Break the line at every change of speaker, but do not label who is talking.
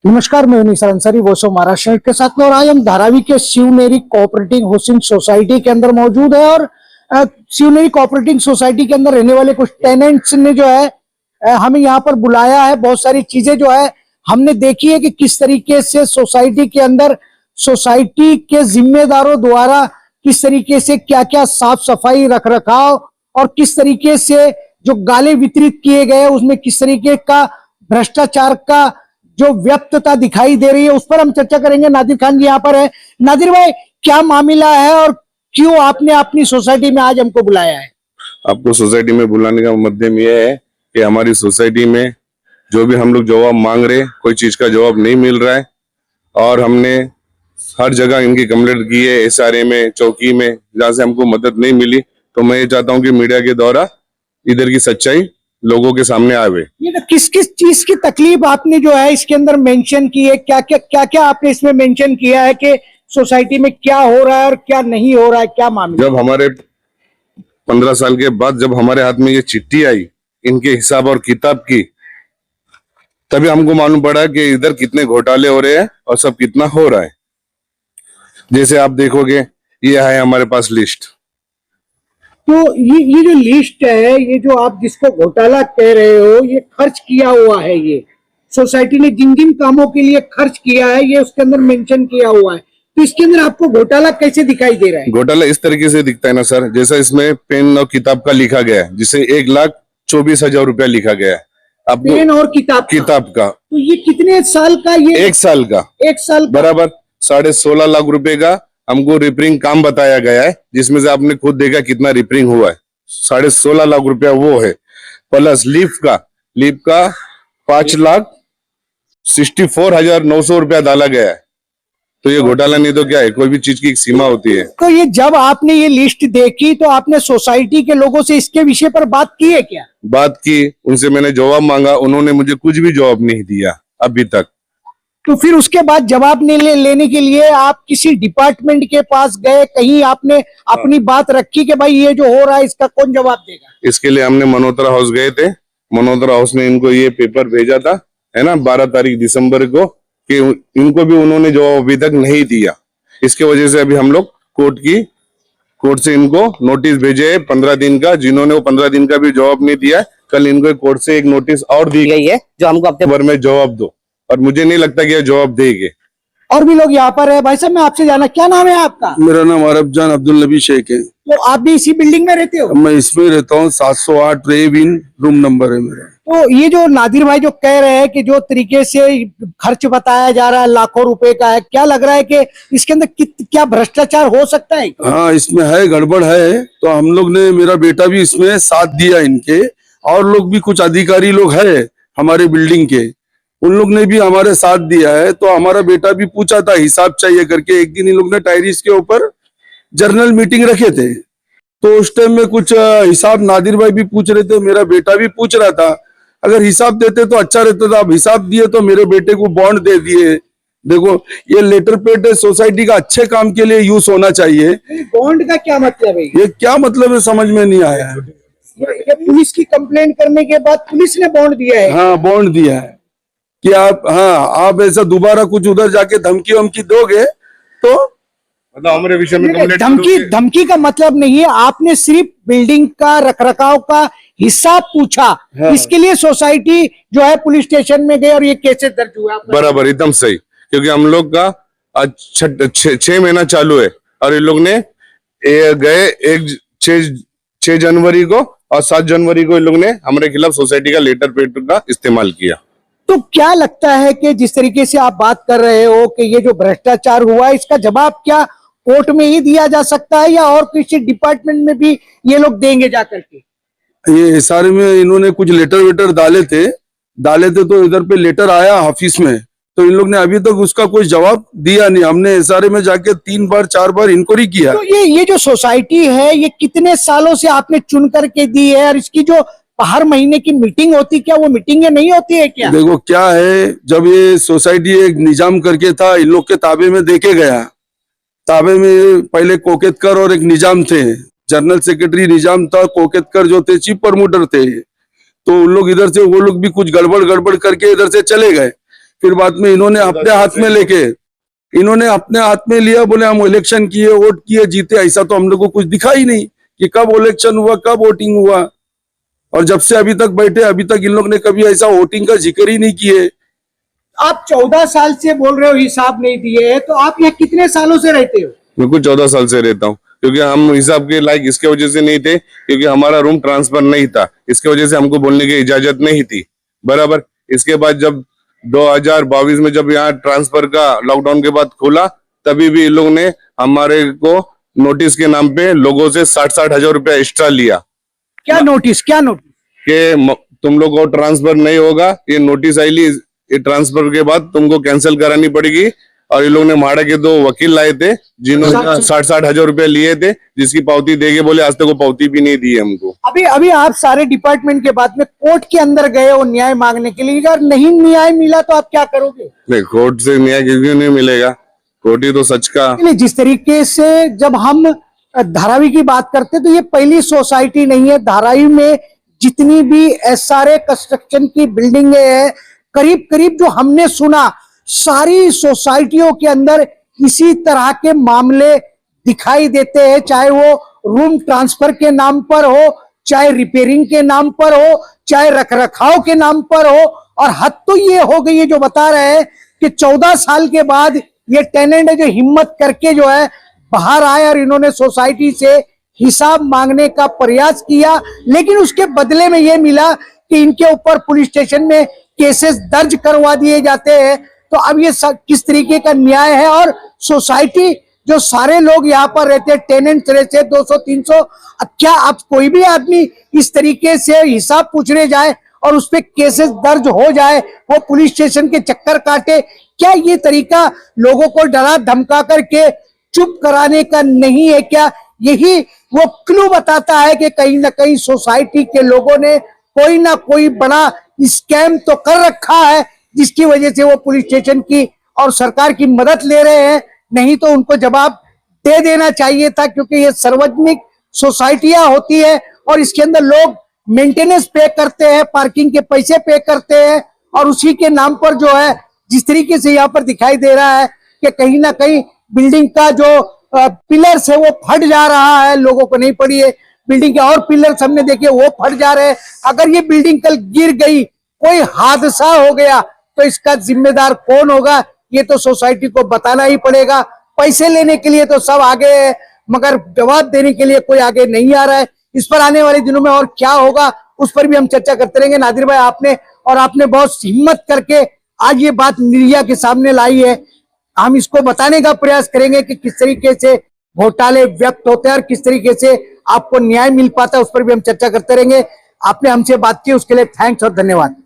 नमस्कार, मैं Nisar Ansari voice of Maharashtra के साथ में। और आज हम धारावी के शिवनेरी कोऑपरेटिव हाउसिंग सोसाइटी के अंदर मौजूद है। और शिवनेरी कोऑपरेटिव सोसाइटी के अंदर रहने वाले कुछ टेनेंट्स ने जो है हमें यहाँ पर बुलाया है। बहुत सारी चीजें जो है हमने देखी है कि किस तरीके से सोसाइटी के अंदर सोसाइटी के जिम्मेदारों द्वारा किस तरीके से क्या क्या साफ सफाई रख रखाव और किस तरीके से जो गाले वितरित किए गए उसमें किस तरीके का भ्रष्टाचार का जो व्यक्तता दिखाई दे रही है, उस पर हम चर्चा करेंगे। नादिर खान जी यहाँ पर है। नादिर भाई, क्या मामला है और क्यों आपने अपनी सोसाइटी में आज हमको बुलाया है?
आपको सोसाइटी में बुलाने का मध्यम यह है कि हमारी सोसाइटी में जो भी हम लोग जवाब मांग रहे, कोई चीज का जवाब नहीं मिल रहा है और हमने हर जगह इनकी कंप्लेंट की है, SRA में, चौकी में, जहाँ से हमको मदद नहीं मिली। तो मैं ये चाहता हूँ कि मीडिया के द्वारा इधर की सच्चाई लोगों के सामने आवे।
ये किस किस चीज की तकलीफ आपने जो है इसके अंदर मेंशन की है? क्या आपने इसमें मेंशन किया है कि सोसाइटी में क्या हो रहा है और क्या नहीं हो रहा है, क्या मामला?
जब हमारे 15 साल के बाद जब हमारे हाथ में ये चिट्ठी आई इनके हिसाब और किताब की, तभी हमको मालूम पड़ा कि इधर कितने घोटाले हो रहे हैं और सब कितना हो रहा है। जैसे आप देखोगे, ये है हमारे पास लिस्ट।
तो ये जो लिस्ट है, ये जो आप जिसको घोटाला कह रहे हो, ये खर्च किया हुआ है। ये सोसाइटी ने जिन जिन कामों के लिए खर्च किया है ये उसके अंदर मेंशन किया हुआ है। तो इसके अंदर आपको घोटाला कैसे दिखाई दे रहा है?
घोटाला इस तरीके से दिखता है ना सर, जैसा इसमें पेन और किताब का लिखा गया है, जिसे 1,24,000 रुपया लिखा गया है। अब
पेन और किताब का। तो ये कितने साल का? ये
1 साल का।
1 साल
बराबर 16.5 लाख रुपए का हमको रिपेयरिंग काम बताया गया है, जिसमें से आपने खुद देखा कितना रिपेयरिंग हुआ है। 16.5 लाख रुपया वो है, प्लस लीफ का 5,64,900 रुपया डाला गया है। तो ये घोटाला नहीं तो क्या है? कोई भी चीज की एक सीमा होती है।
तो ये जब आपने ये लिस्ट देखी तो आपने सोसाइटी के लोगों से इसके विषय पर बात की है क्या?
बात की, उनसे मैंने जवाब मांगा, उन्होंने मुझे कुछ भी जवाब नहीं दिया अभी तक।
तो फिर उसके बाद जवाब लेने के लिए आप किसी डिपार्टमेंट के पास गए? कहीं आपने अपनी बात रखी कि भाई ये जो हो रहा है इसका कौन जवाब देगा?
इसके लिए हमने मनोतरा हाउस गए थे। मनोतरा हाउस ने इनको ये पेपर भेजा था, है ना, 12 तारीख दिसंबर को, कि इनको भी उन्होंने जवाब अभी तक नहीं दिया। इसके वजह से अभी हम लोग कोर्ट से इनको नोटिस भेजे है 15 दिन का, जिन्होंने वो 15 दिन का भी जवाब नहीं दिया। कल इनको कोर्ट से एक नोटिस और दी गई है जो हमको हफ्ते भर में जवाब दो, और मुझे नहीं लगता कि ये जवाब देंगे।
और भी लोग यहाँ पर है। भाई साहब, मैं आपसे जाना, क्या नाम है आपका?
मेरा नाम अरबजान अब्दुल नबी शेख है।
तो आप भी इसी बिल्डिंग में रहते हो?
मैं इसमें रहता हूँ, 708 रेविन रूम नंबर है मेरा।
तो ये जो नादिर भाई जो कह रहे हैं कि जो तरीके से खर्च बताया जा रहा है लाखों रुपए का है, क्या लग रहा है कि इसके अंदर क्या भ्रष्टाचार हो सकता है?
हाँ, इसमें है, गड़बड़ है। तो हम लोग ने, मेरा बेटा भी इसमें साथ दिया इनके, और लोग भी कुछ अधिकारी लोग है हमारे बिल्डिंग के, उन लोग ने भी हमारे साथ दिया है। तो हमारा बेटा भी पूछा था हिसाब चाहिए करके। एक दिन इन लोग ने टायरिस के ऊपर जर्नल मीटिंग रखे थे, तो उस टाइम में कुछ हिसाब नादिर भाई भी पूछ रहे थे, मेरा बेटा भी पूछ रहा था। अगर हिसाब देते तो अच्छा रहता था। अब हिसाब दिए तो मेरे बेटे को बॉन्ड दे दिए। देखो, ये लेटर पेड सोसाइटी का अच्छे काम के लिए यूज होना चाहिए।
बॉन्ड का क्या मतलब है?
ये क्या मतलब है, समझ में नहीं आया है।
ये पुलिस की कंप्लेंट करने के बाद पुलिस ने बॉन्ड दिया है?
हाँ, बॉन्ड दिया है कि आप ऐसा दोबारा कुछ उधर जाके धमकी वमकी दोगे तो
मतलब हमारे विषय में
धमकी का मतलब नहीं है। आपने सिर्फ बिल्डिंग का रखरखाव का हिसाब पूछा।
हाँ।
इसके लिए सोसाइटी जो है पुलिस स्टेशन में गए और ये केसेस दर्ज हुआ।
बराबर, एकदम सही। क्योंकि हम लोग का आज 6 महीना चालू है और ये लोग ने गए 6 जनवरी को और 7 जनवरी को इन लोग ने हमारे खिलाफ सोसाइटी का लेटर पेड का इस्तेमाल किया।
तो क्या लगता है कि जिस तरीके से आप बात कर रहे हो कि ये जो भ्रष्टाचार हुआ है, इसका जवाब क्या कोर्ट में ही दिया जा सकता है या और किसी डिपार्टमेंट में भी ये लोग देंगे जाकर के?
ये SRA में इन्होंने कुछ लेटर वेटर डाले थे तो इधर पे लेटर आया ऑफिस में, तो इन लोग ने अभी तक उसका कोई जवाब दिया नहीं। हमने SRA में जाके 3 बार 4 बार इंक्वायरी किया।
तो ये जो सोसाइटी है, ये कितने सालों से आपने चुन करके दी है? और इसकी जो हर महीने की मीटिंग होती, क्या वो मीटिंगें नहीं होती है क्या?
देखो क्या है, जब ये सोसाइटी एक निजाम करके था, इन लोग के ताबे में देके गया। ताबे में पहले कोकेतकर और एक निजाम थे, जनरल सेक्रेटरी निजाम था, कोकेतकर जो थे चीफ प्रमोटर थे। तो उन लोग इधर से, वो लोग भी कुछ गड़बड़ करके इधर से चले गए। फिर बाद में इन्होंने अपने हाथ में लेके इन्होंने अपने हाथ में लिया, बोले हम इलेक्शन किए, वोट किए, जीते। ऐसा तो हम लोग को कुछ दिखा ही नहीं कि कब इलेक्शन हुआ, कब वोटिंग हुआ। और जब से अभी तक बैठे, अभी तक इन लोग ने कभी ऐसा वोटिंग का जिक्र ही नहीं किए।
आप 14 साल से बोल रहे हो हिसाब नहीं दिए, तो आप यहाँ कितने सालों से रहते हो?
मैं कुछ 14 साल से रहता हूँ, क्योंकि हम हिसाब के लायक इसके वजह से नहीं थे क्योंकि हमारा रूम ट्रांसफर नहीं था, इसके वजह से हमको बोलने की इजाजत नहीं थी। बराबर। इसके बाद जब 2022 में जब यहाँ ट्रांसफर का लॉकडाउन के बाद खोला, तभी भी इन लोगों ने हमारे को नोटिस के नाम पे लोगों से 60-60 हजार रुपया एक्स्ट्रा लिया।
क्या नोटिस?
कि तुम लोग को ट्रांसफर नहीं होगा, ये नोटिस आई ली, ये ट्रांसफर के बाद तुमको कैंसिल करानी पड़ेगी। और ये लोग ने माड़ा के 2 वकील लाए थे जिन्होंने 60-60 हजार रुपया लिए थे, जिसकी पावती देके बोले आज तक वो पावती भी नहीं दी है हमको।
अभी आप सारे डिपार्टमेंट के बाद में कोर्ट के अंदर गए हो न्याय मांगने के लिए, अगर नहीं न्याय मिला तो आप क्या करोगे?
नहीं, कोर्ट से न्याय क्यों नहीं मिलेगा, कोर्ट ही तो सच का।
जिस तरीके से जब हम धारावी की बात करते तो ये पहली सोसाइटी नहीं है। धारावी में जितनी भी SRA कंस्ट्रक्शन की बिल्डिंगें हैं, करीब करीब जो हमने सुना, सारी सोसाइटियों के अंदर इसी तरह के मामले दिखाई देते हैं, चाहे वो रूम ट्रांसफर के नाम पर हो, चाहे रिपेयरिंग के नाम पर हो, चाहे रखरखाव के नाम पर हो। और हद तो ये हो गई है जो बता रहे हैं कि 14 साल के बाद ये टेनेंट है जो हिम्मत करके जो है बाहर आए और इन्होंने सोसाइटी से हिसाब मांगने का प्रयास किया, लेकिन उसके बदले में ये मिला कि इनके ऊपर पुलिस स्टेशन में केसेस दर्ज करवा दिए जाते हैं। तो अब ये किस तरीके का न्याय है? और सोसाइटी जो सारे लोग यहाँ पर रहते हैं, टेनेंट्स रहते हैं 200-300, क्या अब कोई भी आदमी इस तरीके से हिसाब पूछने जाए और उस पर केसेस दर्ज हो जाए, वो पुलिस स्टेशन के चक्कर काटे? क्या ये तरीका लोगों को डरा धमका करके चुप कराने का नहीं है क्या? यही वो क्लू बताता है कि कहीं ना कहीं सोसाइटी के लोगों ने कोई ना कोई बड़ा स्कैम तो कर रखा है, जिसकी वजह से वो पुलिस स्टेशन की और सरकार की मदद ले रहे हैं। नहीं तो उनको जवाब दे देना चाहिए था, क्योंकि ये सार्वजनिक सोसाइटियां होती है और इसके अंदर लोग मेंटेनेंस पे करते हैं, पार्किंग के पैसे पे करते हैं, और उसी के नाम पर जो है जिस तरीके से यहाँ पर दिखाई दे रहा है कि कहीं ना कहीं बिल्डिंग का जो पिलर्स है वो फट जा रहा है, लोगों को नहीं पड़ी है। बिल्डिंग के और पिलर्स हमने देखे वो फट जा रहे हैं। अगर ये बिल्डिंग कल गिर गई, कोई हादसा हो गया, तो इसका जिम्मेदार कौन होगा? ये तो सोसाइटी को बताना ही पड़ेगा। पैसे लेने के लिए तो सब आगे है, मगर जवाब देने के लिए कोई आगे नहीं आ रहा है। इस पर आने वाले दिनों में और क्या होगा, उस पर भी हम चर्चा करते रहेंगे। नादिर भाई, आपने बहुत हिम्मत करके आज ये बात मीडिया के सामने लाई है। हम इसको बताने का प्रयास करेंगे कि किस तरीके से घोटाले व्यक्त होते हैं और किस तरीके से आपको न्याय मिल पाता है, उस पर भी हम चर्चा करते रहेंगे। आपने हमसे बात की, उसके लिए थैंक्स और धन्यवाद।